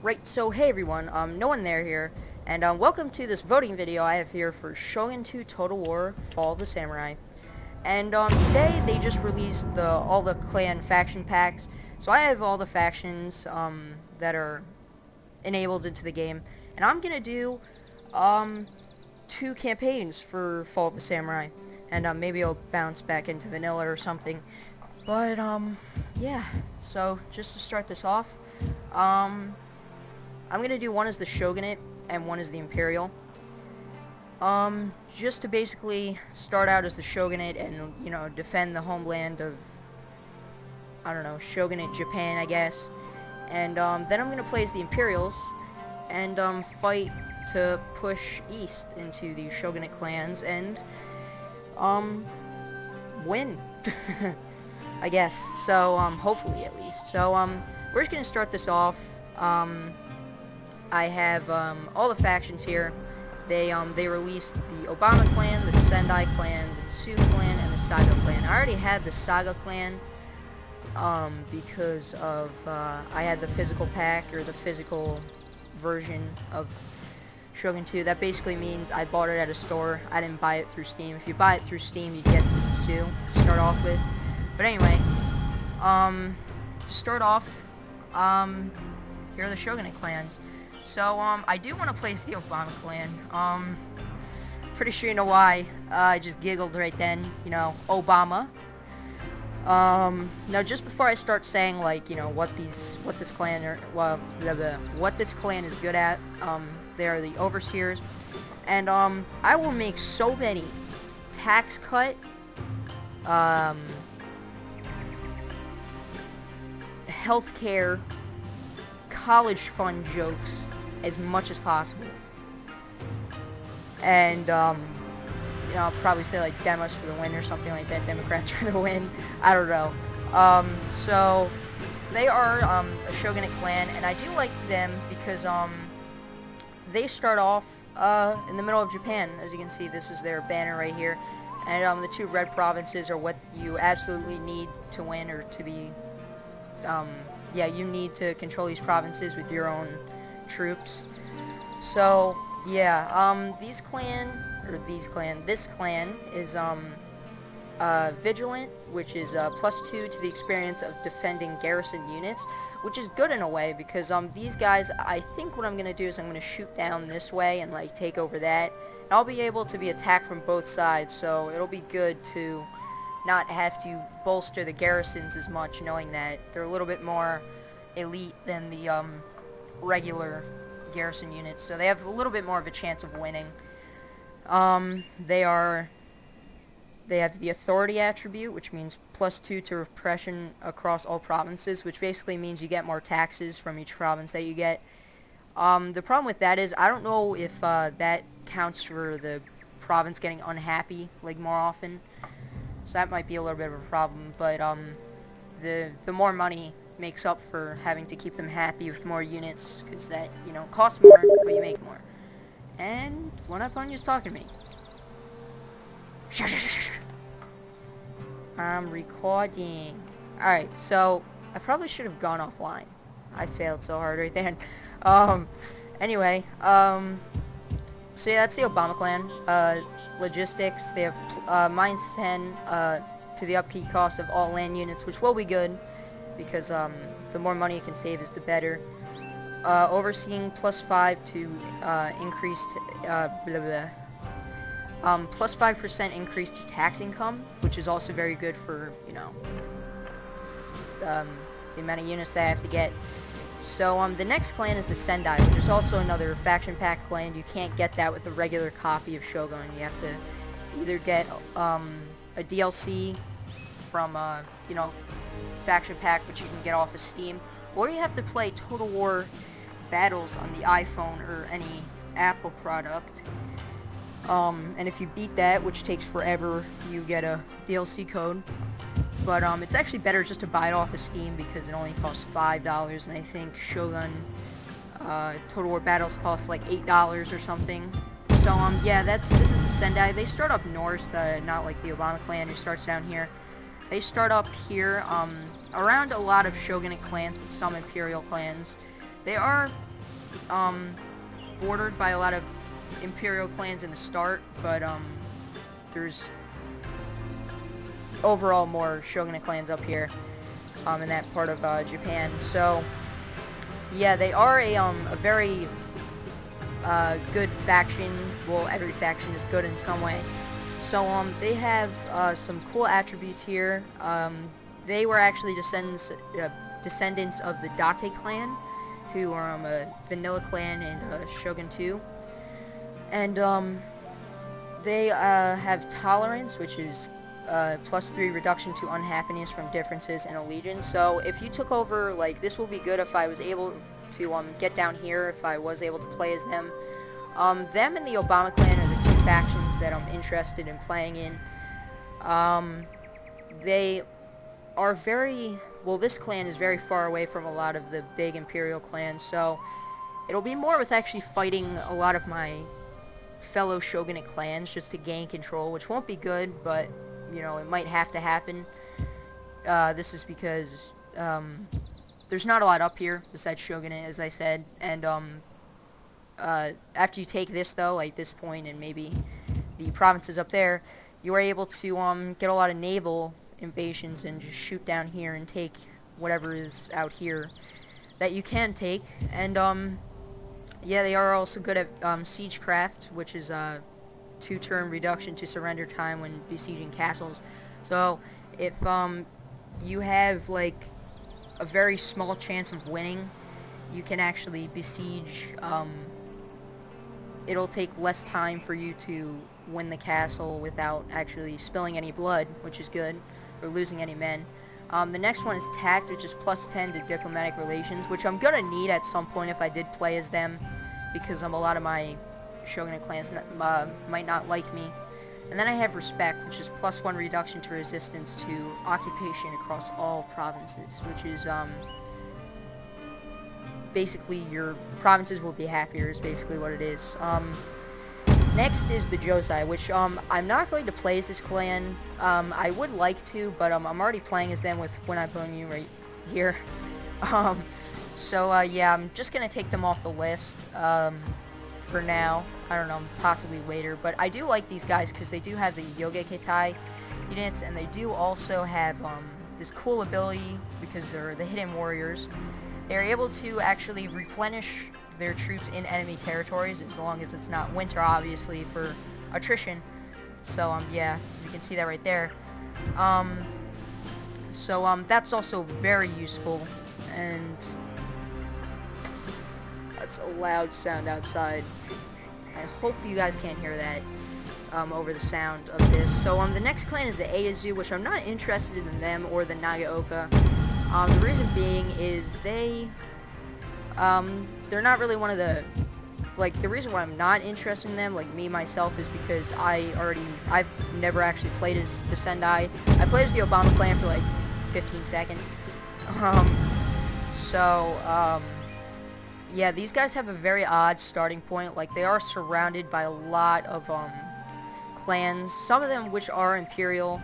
Right, so hey everyone, no one there here, and welcome to this voting video I have here for Shogun 2 Total War Fall of the Samurai. And today they just released all the clan faction packs, so I have all the factions that are enabled into the game, and I'm gonna do 2 campaigns for Fall of the Samurai, and maybe I'll bounce back into vanilla or something. But yeah, so just to start this off, I'm going to do one as the Shogunate and one as the Imperial. Just to basically start out as the Shogunate and, you know, defend the homeland of, I don't know, Shogunate Japan, I guess. And then I'm going to play as the Imperials and fight to push east into the Shogunate Clans and win, I guess. So, hopefully at least. So, we're just going to start this off. I have all the factions here. They released the Obama Clan, the Sendai Clan, the Tsu Clan, and the Saga Clan. I already had the Saga Clan because of I had the physical pack, or the physical version of Shogun 2. That basically means I bought it at a store. I didn't buy it through Steam. If you buy it through Steam, you get the Tsu to start off with. But anyway, to start off, here are the Shogunate clans. So, I do want to place the Obama clan. Pretty sure you know why. I just giggled right then, you know, Obama. Now just before I start saying, like, you know, what this clan is good at, they are the overseers, and, I will make so many tax cut, healthcare, college fund jokes as much as possible, and you know, I'll probably say like Demos for the win or something like that, Democrats for the win, I don't know. So they are a Shogunate clan, and I do like them because they start off in the middle of Japan. As you can see, this is their banner right here, and the 2 red provinces are what you absolutely need to win, or to be yeah, you need to control these provinces with your own troops. So, yeah, this clan is, Vigilant, which is, +2 to the experience of defending garrison units, which is good in a way, because, these guys, I think what I'm gonna do is I'm gonna shoot down this way and, like, take over that, and I'll be able to be attacked from both sides, so it'll be good to not have to bolster the garrisons as much, knowing that they're a little bit more elite than the regular garrison units, so they have a little bit more of a chance of winning. They have the authority attribute, which means +2 to repression across all provinces, which basically means you get more taxes from each province that you get. The problem with that is I don't know if that counts for the province getting unhappy, like, more often. So that might be a little bit of a problem, but the more money makes up for having to keep them happy with more units, because that, you know, costs more, but you make more. And one up on you's talking to me. I'm recording. Alright, so I probably should have gone offline. I failed so hard right then. Anyway, so yeah, that's the Obama clan. Logistics, they have -10 to the upkeep cost of all land units, which will be good, because the more money you can save is the better. Overseeing +5 to increased +5% increase to tax income, which is also very good for, you know, the amount of units that I have to get. So the next clan is the Sendai, which is also another faction pack clan. You can't get that with a regular copy of Shogun. You have to either get a DLC from you know, faction pack, which you can get off of Steam, or you have to play Total War battles on the iPhone or any Apple product. And if you beat that, which takes forever, you get a DLC code. But it's actually better just to buy it off of Steam, because it only costs $5, and I think Shogun Total War battles cost like $8 or something. So yeah, this is the Sendai. They start up north, not like the Obama clan who starts down here. They start up here, around a lot of Shogunate clans, but some Imperial clans. They are bordered by a lot of Imperial clans in the start, but there's overall more Shogunate clans up here in that part of Japan. So yeah, they are a very good faction. Well, every faction is good in some way. So they have some cool attributes here. They were actually descendants of the Date clan, who are a vanilla clan in Shogun 2. And they have tolerance, which is +3 reduction to unhappiness from differences in allegiance. So if you took over, like, this will be good if I was able to get down here, if I was able to play as them. Them and the Obama clan are the two factions that I'm interested in playing in. They are very, well, this clan is very far away from a lot of the big Imperial clans, so it'll be more with actually fighting a lot of my fellow Shogunate clans just to gain control, which won't be good, but, you know, it might have to happen. This is because there's not a lot up here besides Shogunate, as I said, and after you take this, though, like this point and maybe the provinces up there, you are able to get a lot of naval invasions and just shoot down here and take whatever is out here that you can take. And yeah, they are also good at siegecraft, which is a 2-turn reduction to surrender time when besieging castles. So if you have like a very small chance of winning, you can actually besiege. It'll take less time for you to win the castle without actually spilling any blood, which is good, or losing any men. The next one is tact, which is +10 to diplomatic relations, which I'm gonna need at some point if I did play as them, because a lot of my Shogunate clans might not like me. And then I have respect, which is +1 reduction to resistance to occupation across all provinces, which is basically your provinces will be happier, is basically what it is. Next is the Jozai, which I'm not going to play as this clan. I would like to, but I'm already playing as them with When I Bone You right here. So yeah, I'm just gonna take them off the list for now. I don't know, possibly later, but I do like these guys because they do have the Yogeketai units, and they do also have this cool ability because they're the hidden warriors. They're able to actually replenish their troops in enemy territories, as long as it's not winter, obviously, for attrition. So yeah, as you can see that right there. That's also very useful, and that's a loud sound outside. I hope you guys can't hear that over the sound of this. So the next clan is the Aizu, which I'm not interested in them or the Nagaoka. The reason being is they're not really one of the, like, the reason why I'm not interested in them, like me myself, is because I've never actually played as the Sendai. I played as the Obama clan for like 15 seconds. Yeah, these guys have a very odd starting point. Like, they are surrounded by a lot of clans, some of them which are Imperial.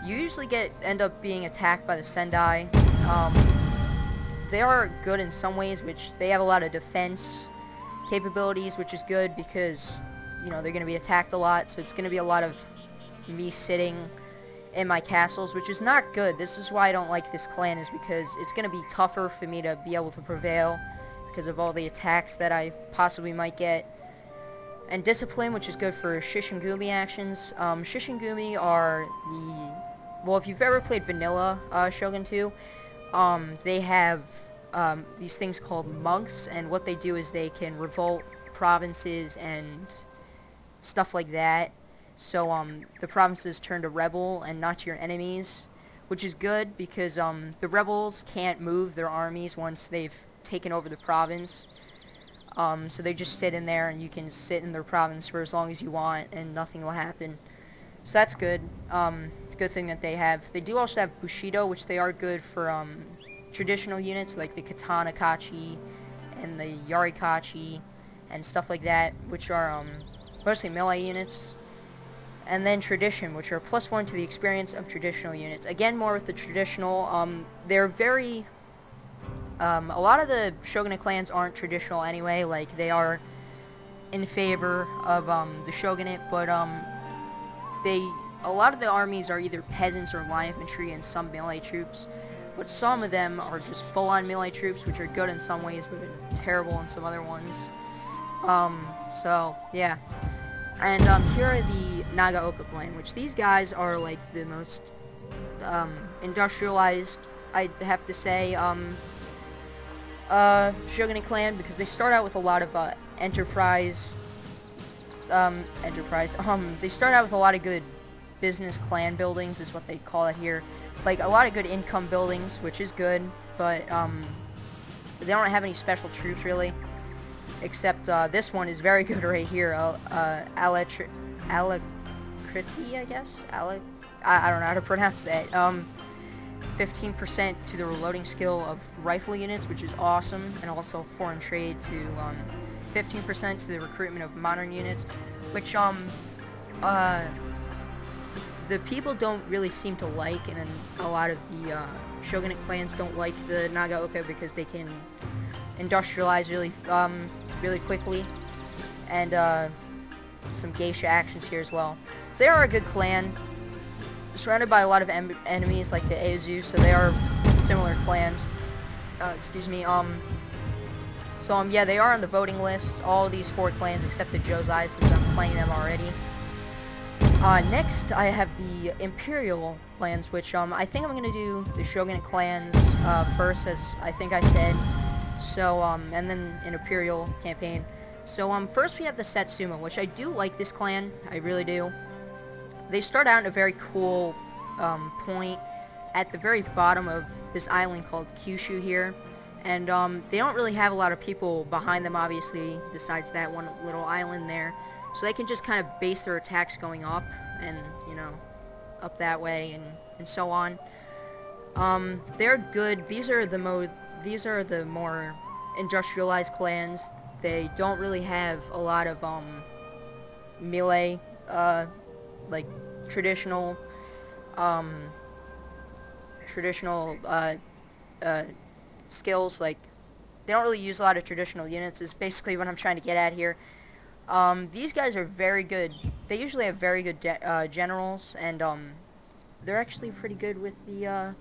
You usually end up being attacked by the Sendai. They are good in some ways, which they have a lot of defense capabilities, which is good because, you know, they're going to be attacked a lot, so it's going to be a lot of me sitting in my castles, which is not good. This is why I don't like this clan, is because it's going to be tougher for me to be able to prevail because of all the attacks that I possibly might get. And discipline, which is good for Shishigumi actions. Shishigumi are well, if you've ever played vanilla Shogun 2, they have these things called monks, and what they do is they can revolt provinces and stuff like that. So the provinces turn to rebel and not to your enemies, which is good because the rebels can't move their armies once they've taken over the province. So they just sit in there, and you can sit in their province for as long as you want and nothing will happen. So that's good. Good thing that they have. They do also have Bushido, which they are good for traditional units like the Katana Kachi and the Yarikachi and stuff like that, which are mostly melee units. And then Tradition, which are +1 to the experience of traditional units. Again, more with the traditional. They're very A lot of the Shogunate clans aren't traditional anyway, like they are in favor of the Shogunate, but a lot of the armies are either peasants or line infantry and some melee troops, but some of them are just full-on melee troops, which are good in some ways, but terrible in some other ones. So, yeah. And here are the Nagaoka clan, which these guys are like the most industrialized, I'd have to say, Shogunate clan, because they start out with a lot of enterprise. They start out with a lot of good business clan buildings, is what they call it here. Like a lot of good income buildings, which is good, but they don't have any special troops really. Except this one is very good right here. Alacrity, I guess. I don't know how to pronounce that. 15% to the reloading skill of rifle units, which is awesome, and also foreign trade to 15% to the recruitment of modern units, which the people don't really seem to like, and a lot of the Shogunate clans don't like the Nagaoka because they can industrialize really quickly, and some geisha actions here as well. So they are a good clan, surrounded by a lot of enemies like the Aizu, so they are similar clans. Excuse me. Yeah, they are on the voting list. All these 4 clans except the Jozai, since I'm playing them already. Next, I have the Imperial Clans, which I think I'm gonna do the Shogunate Clans first, as I think I said. So and then an Imperial Campaign. So first we have the Satsuma, which I do like this clan. I really do. They start out in a very cool point at the very bottom of this island called Choshu here, and they don't really have a lot of people behind them, obviously, besides that one little island there. So they can just kind of base their attacks going up, and, you know, up that way, and so on. They're good. These are the more industrialized clans. They don't really have a lot of melee, like traditional skills. Like, they don't really use a lot of traditional units, is basically what I'm trying to get at here. These guys are very good. They usually have very good generals, and they're actually pretty good with the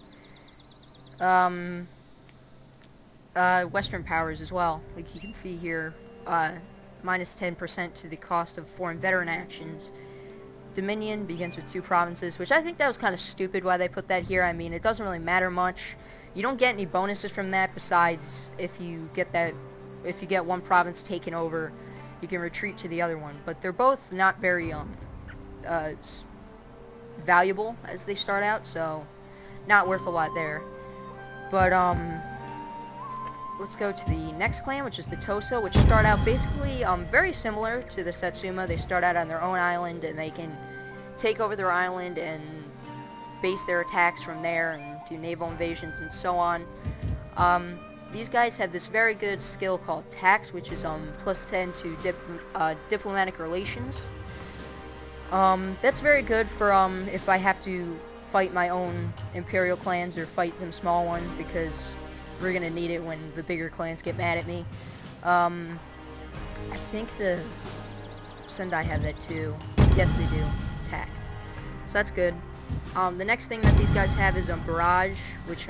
Western powers as well. Like you can see here, minus 10% to the cost of foreign veteran actions. Dominion begins with 2 provinces, which I think that was kind of stupid why they put that here. I mean, it doesn't really matter much. You don't get any bonuses from that, besides if you get one province taken over, you can retreat to the other one. But they're both not very valuable as they start out, so not worth a lot there. But let's go to the next clan, which is the Tosa, which start out basically very similar to the Satsuma. They start out on their own island, and they can take over their island and base their attacks from there and do naval invasions and so on. These guys have this very good skill called Tax, which is plus 10 to diplomatic relations. That's very good for if I have to fight my own Imperial clans or fight some small ones, because we're gonna need it when the bigger clans get mad at me. I think the Sendai have that too. Yes, they do. Tact. So that's good. The next thing that these guys have is Barrage, which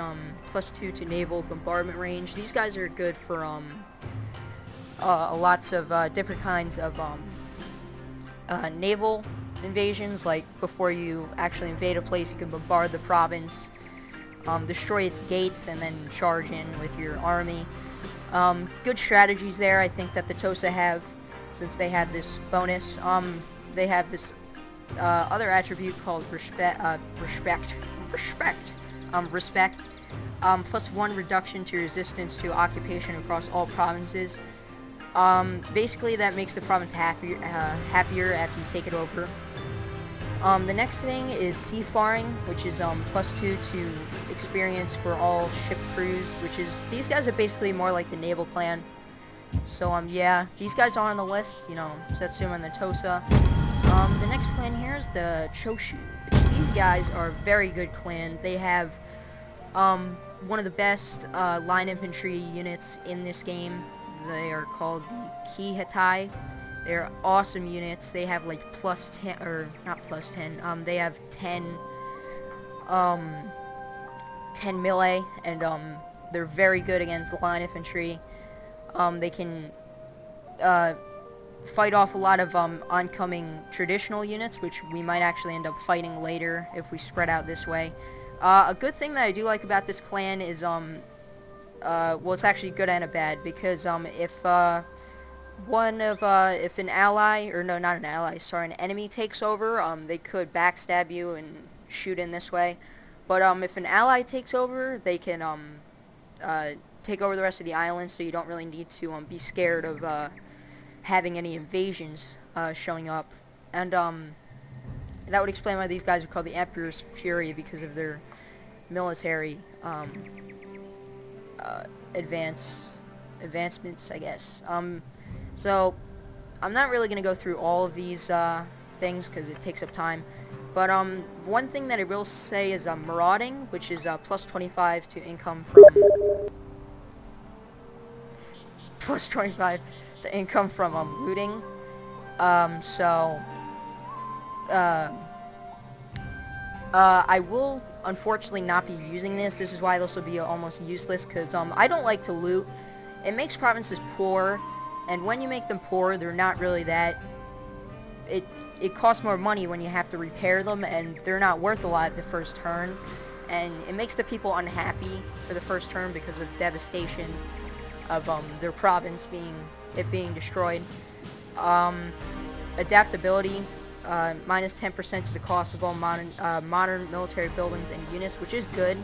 plus 2 to naval bombardment range. These guys are good for lots of different kinds of naval invasions. Like before you actually invade a place, you can bombard the province, destroy its gates, and then charge in with your army. Good strategies there, I think, that the Tosa have, since they have this bonus. They have this other attribute called respect. Plus 1 reduction to resistance to occupation across all provinces. Basically, that makes the province happier after you take it over. The next thing is Seafaring, which is plus 2 to experience for all ship crews, which is, these guys are basically more like the naval clan. So yeah, these guys are on the list, you know, Satsuma and the Tosa. The next clan here is the Choshu, which these guys are a very good clan. They have one of the best line infantry units in this game. They are called the Kihatai. They're awesome units. They have like plus 10, or not plus 10, they have 10 melee, and they're very good against line infantry. They can fight off a lot of oncoming traditional units, which we might actually end up fighting later if we spread out this way. A good thing that I do like about this clan is, well, it's actually good and a bad, because if if an ally, or no, not an ally, sorry, an enemy takes over, they could backstab you and shoot in this way. But if an ally takes over, they can take over the rest of the island, so you don't really need to be scared of having any invasions showing up. And that would explain why these guys are called the Emperor's Fury, because of their military advancements, I guess. So I'm not really going to go through all of these things because it takes up time. But one thing that I will say is marauding, which is plus 25 to income from looting. I will unfortunately not be using this. This is why this will be almost useless, because I don't like to loot. It makes provinces poor, and when you make them poor, they're not really that. It costs more money when you have to repair them, and they're not worth a lot the first turn, and it makes the people unhappy for the first turn because of devastation of their province being destroyed. Adaptability, minus 10% to the cost of all modern military buildings and units, which is good.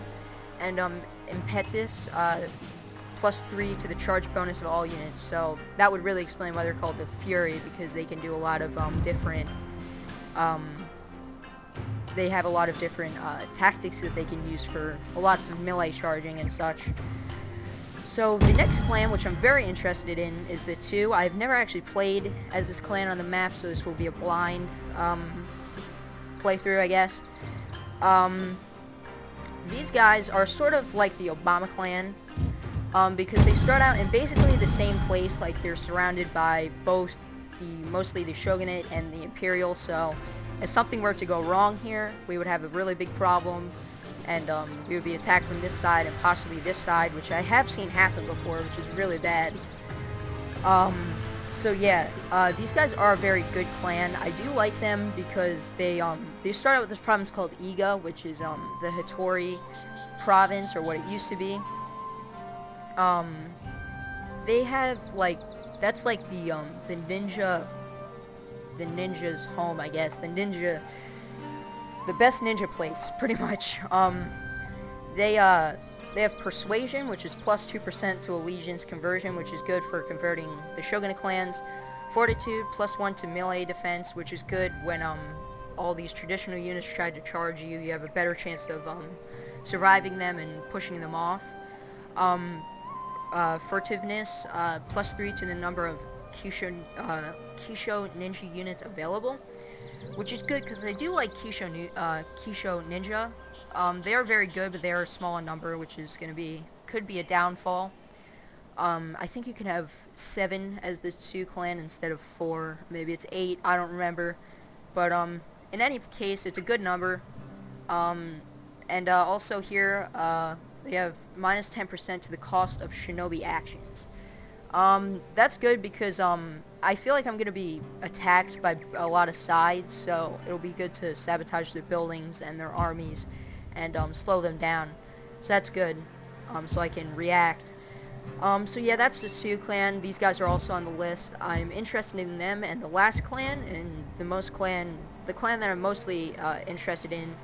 And impetus, plus 3 to the charge bonus of all units. So that would really explain why they're called the Fury, because they can do a lot of different they have a lot of different tactics that they can use for lots of melee charging and such. So the next clan, which I'm very interested in, is the 2. I've never actually played as this clan on the map, so this will be a blind playthrough, I guess. These guys are sort of like the Obama clan, because they start out in basically the same place. Like, they're surrounded by both mostly the Shogunate and the Imperial, so if something were to go wrong here, we would have a really big problem, and we would be attacked from this side and possibly this side, which I have seen happen before, which is really bad. So yeah, these guys are a very good clan. I do like them because they start out with this province called Iga, which is the Hattori province, or what it used to be. They have like, that's like the ninja's home, I guess. The best ninja place, pretty much. They have persuasion, which is plus 2% to allegiance conversion, which is good for converting the Shogunate clans. Fortitude, plus 1 to melee defense, which is good when all these traditional units try to charge you. You have a better chance of surviving them and pushing them off. Furtiveness, plus 3 to the number of Kisho ninja units available, which is good because I do like Kisho ninja. They are very good, but they are small in number, which is could be a downfall. I think you can have 7 as the 2 clan instead of 4. Maybe it's 8. I don't remember. But in any case, it's a good number. And also here, they have minus 10% to the cost of shinobi actions. That's good because I feel like I'm going to be attacked by a lot of sides, so it'll be good to sabotage their buildings and their armies and slow them down. So that's good, so I can react. So yeah, that's the Sioux clan. These guys are also on the list. I'm interested in them. And the last clan, and the clan that I'm mostly interested in,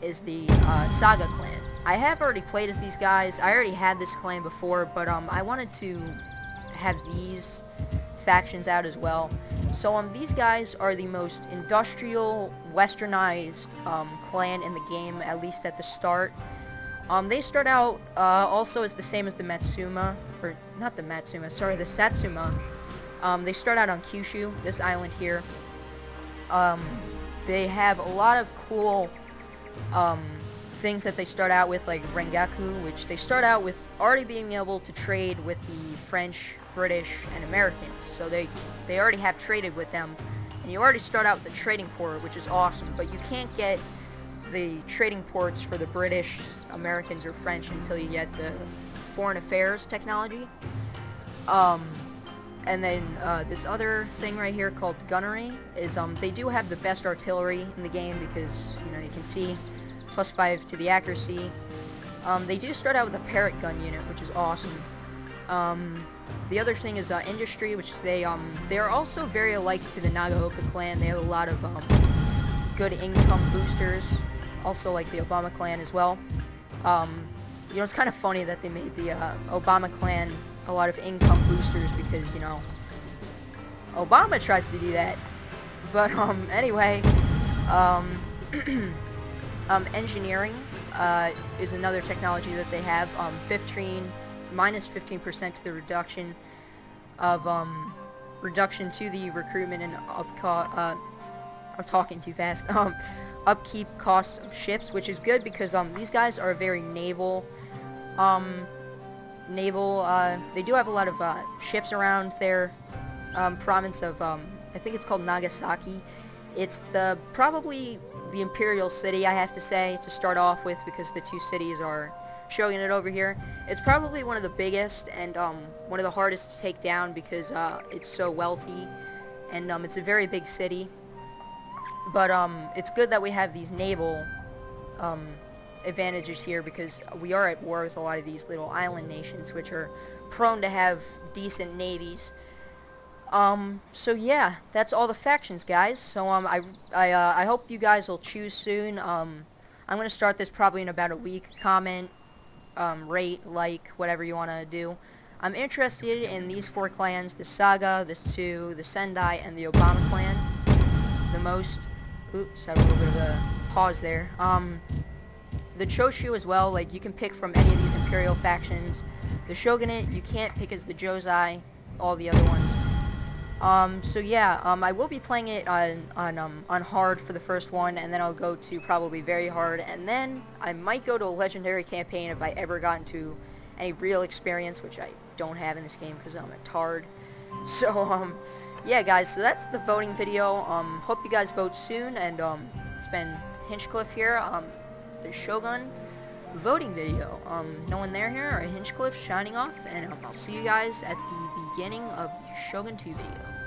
is the Saga Clan. I have already played as these guys. I already had this clan before, but I wanted to have these factions out as well. So these guys are the most industrial, westernized clan in the game, at least at the start. They start out also as the same as the Matsuma, or not the Matsuma, sorry, the Satsuma. They start out on Kyushu, this island here. They have a lot of cool things that they start out with, like Rengaku, which they start out with already being able to trade with the French, British, and Americans. So they already have traded with them, and you already start out with the trading port, which is awesome. But you can't get the trading ports for the British, Americans, or French until you get the foreign affairs technology. And then this other thing right here called Gunnery is they do have the best artillery in the game because, you know, you can see +5 to the accuracy. They do start out with a parrot gun unit, which is awesome. The other thing is industry, which they are also very alike to the Nagaoka clan. They have a lot of good income boosters, also like the Obama clan as well. You know, it's kind of funny that they made the Obama clan a lot of income boosters because, you know, Obama tries to do that. But anyway, engineering is another technology that they have. Minus 15% to the reduction of reduction to the recruitment and I'm talking too fast. Upkeep costs of ships, which is good because these guys are very naval. They do have a lot of ships around their province of I think it's called Nagasaki. It's probably the Imperial city, I have to say, to start off with, because the two cities are Shogunate over here. It's probably one of the biggest and one of the hardest to take down because it's so wealthy, and it's a very big city. But it's good that we have these naval advantages here because we are at war with a lot of these little island nations, which are prone to have decent navies. So yeah, that's all the factions, guys. So I hope you guys will choose soon. I'm gonna start this probably in about a week. Comment, rate, like, whatever you want to do. I'm interested in these 4 clans: the Saga, the Tsu, the Sendai, and the Obama clan the most. Oops, had a little bit of a pause there. The Choshu as well, like, you can pick from any of these Imperial factions. The Shogunate, you can't pick as the Jozai, all the other ones. So yeah, I will be playing it on hard for the first one, and then I'll go to probably very hard, and then I might go to a legendary campaign if I ever got into any real experience, which I don't have in this game because I'm a tard. So, yeah, guys, so that's the voting video. Hope you guys vote soon, and it's been Hinchcliffe here, the Shogun voting video. No one there here, or Hinchcliffe shining off, and I'll see you guys at the beginning of the Shogun 2 video.